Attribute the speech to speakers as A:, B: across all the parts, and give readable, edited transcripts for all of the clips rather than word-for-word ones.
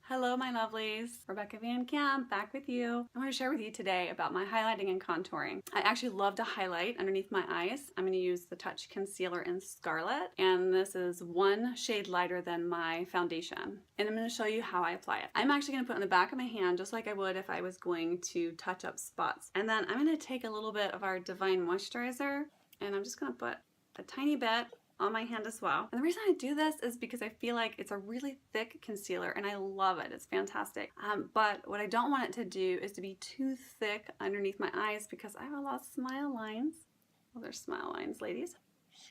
A: Hello my lovelies, Rebecca Van Camp back with you. I want to share with you today about my highlighting and contouring. I actually love to highlight underneath my eyes. I'm going to use the Touch Concealer in Scarlet, and this is one shade lighter than my foundation. And I'm going to show you how I apply it. I'm actually going to put it on the back of my hand just like I would if I was going to touch up spots. And then I'm going to take a little bit of our Divine Moisturizer and I'm just going to put a tiny bit on my hand as well. And the reason I do this is because I feel like it's a really thick concealer and I love it. It's fantastic. But what I don't want it to do is to be too thick underneath my eyes because I have a lot of smile lines. Well, there's smile lines, ladies.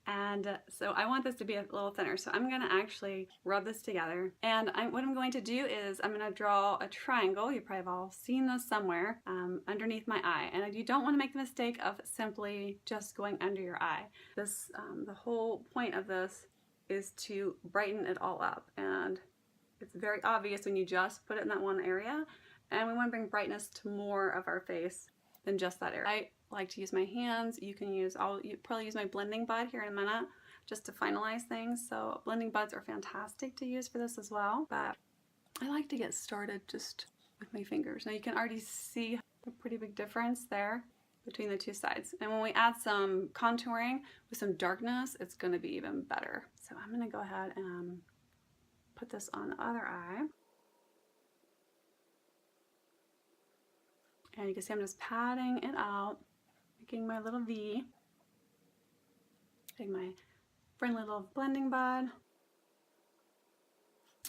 A: And so I want this to be a little thinner. So I'm going to actually rub this together. And what I'm going to do is I'm going to draw a triangle. You probably have all seen this somewhere underneath my eye. And you don't want to make the mistake of simply just going under your eye. This, the whole point of this is to brighten it all up. And it's very obvious when you just put it in that one area. And we want to bring brightness to more of our face than just that area. I like to use my hands. You can use, I'll probably use my blending bud here in a minute just to finalize things. So blending buds are fantastic to use for this as well. But I like to get started just with my fingers. Now you can already see a pretty big difference there between the two sides. And when we add some contouring with some darkness, it's going to be even better. So I'm going to go ahead and put this on the other eye. And you can see I'm just patting it out, making my little V. Take my friendly little blending bud.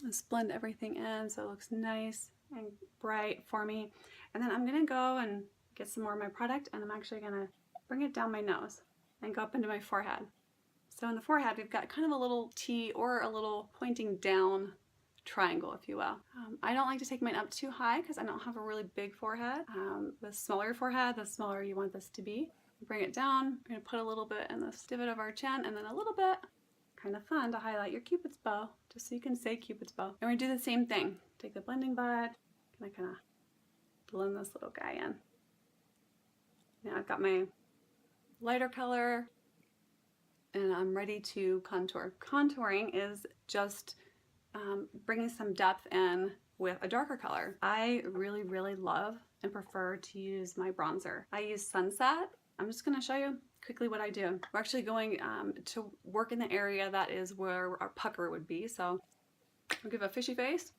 A: Just blend everything in so it looks nice and bright for me. And then I'm going to go and get some more of my product, and I'm actually going to bring it down my nose and go up into my forehead. So in the forehead we've got kind of a little T or a little pointing down triangle, if you will. I don't like to take mine up too high because I don't have a really big forehead. The smaller your forehead, the smaller you want this to be. Bring it down. I'm going to put a little bit in the divot of our chin and then a little bit, kind of fun, to highlight your Cupid's bow, just so you can say Cupid's bow. And we do the same thing. Take the blending bud, and I kind of blend this little guy in. Now I've got my lighter color and I'm ready to contour. Contouring is just bringing some depth in with a darker color. I really love and prefer to use my bronzer. I use Sunset. I'm just going to show you quickly what I do. We're actually going to work in the area that is where our pucker would be. So I'll give a fishy face.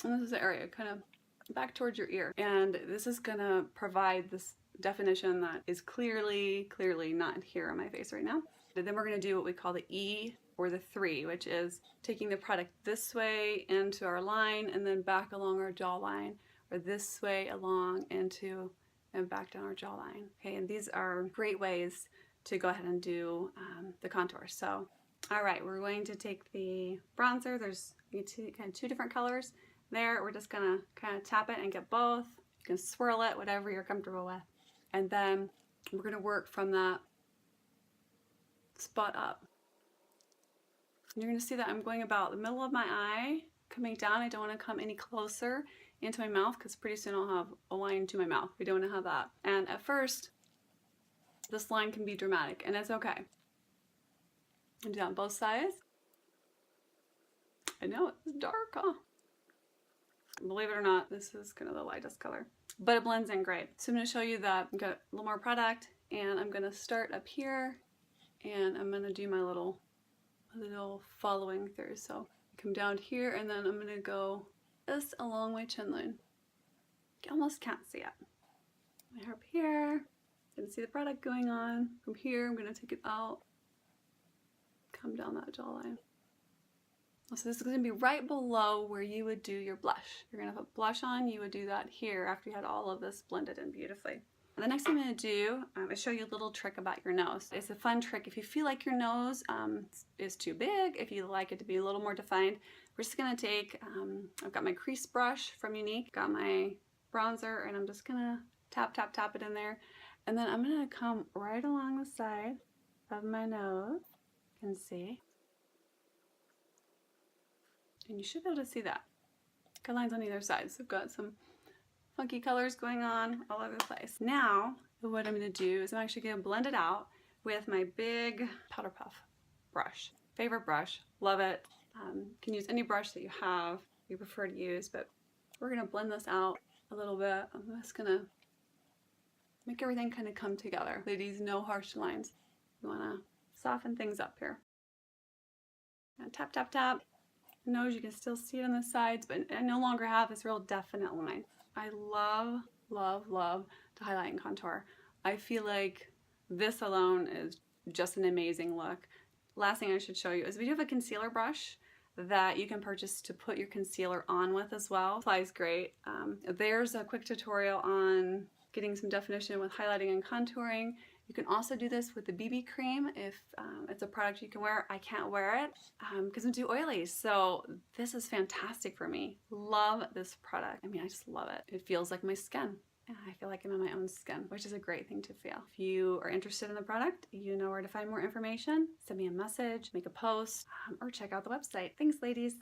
A: And this is the area kind of back towards your ear. And this is going to provide this definition that is clearly not here on my face right now. And then we're going to do what we call the E or the 3, which is taking the product this way into our line and then back along our jawline, or this way along into and back down our jawline. Okay, and these are great ways to go ahead and do the contour. So, all right, we're going to take the bronzer. There's two different colors there. We're just gonna kind of tap it and get both. You can swirl it, whatever you're comfortable with. And then we're gonna work from that spot up. And you're going to see that I'm going about the middle of my eye, coming down. I don't want to come any closer into my mouth because pretty soon I'll have a line to my mouth. We don't want to have that. And at first, this line can be dramatic, and it's okay. And do that on both sides. I know it's dark, huh? Believe it or not, this is kind of the lightest color, but it blends in great. So I'm going to show you that I've got a little more product, and I'm going to start up here, and I'm going to do my little following through. So I come down here and then I'm going to go just along my chin line. You almost can't see it. My hair up here. You can see the product going on. From here I'm going to take it out. Come down that jawline. So this is going to be right below where you would do your blush. You're going to put blush on. You would do that here after you had all of this blended in beautifully. The next thing I'm going to do is show you a little trick about your nose. It's a fun trick. If you feel like your nose is too big, if you like it to be a little more defined, we're just going to take, I've got my crease brush from Younique, got my bronzer, and I'm just going to tap it in there. And then I'm going to come right along the side of my nose. You can see. And you should be able to see that. Got lines on either side, so I've got some funky colors going on all over the place. Now, what I'm going to do is I'm actually going to blend it out with my big powder puff brush. Favorite brush, love it. You can use any brush that you have. you prefer to use, but we're gonna blend this out a little bit. I'm just gonna make everything kind of come together. Ladies, no harsh lines. You wanna soften things up here. And tap, tap, tap. Nose, you can still see it on the sides, but I no longer have this real definite line. I love, love, love to highlight and contour. I feel like this alone is just an amazing look. Last thing I should show you is we do have a concealer brush that you can purchase to put your concealer on with as well. Applies great. There's a quick tutorial on getting some definition with highlighting and contouring. You can also do this with the BB cream if it's a product you can wear. I can't wear it because I'm too oily. So this is fantastic for me. Love this product. I mean, I just love it. It feels like my skin. And I feel like I'm in my own skin, which is a great thing to feel. If you are interested in the product, you know where to find more information. Send me a message, make a post, or check out the website. Thanks, ladies.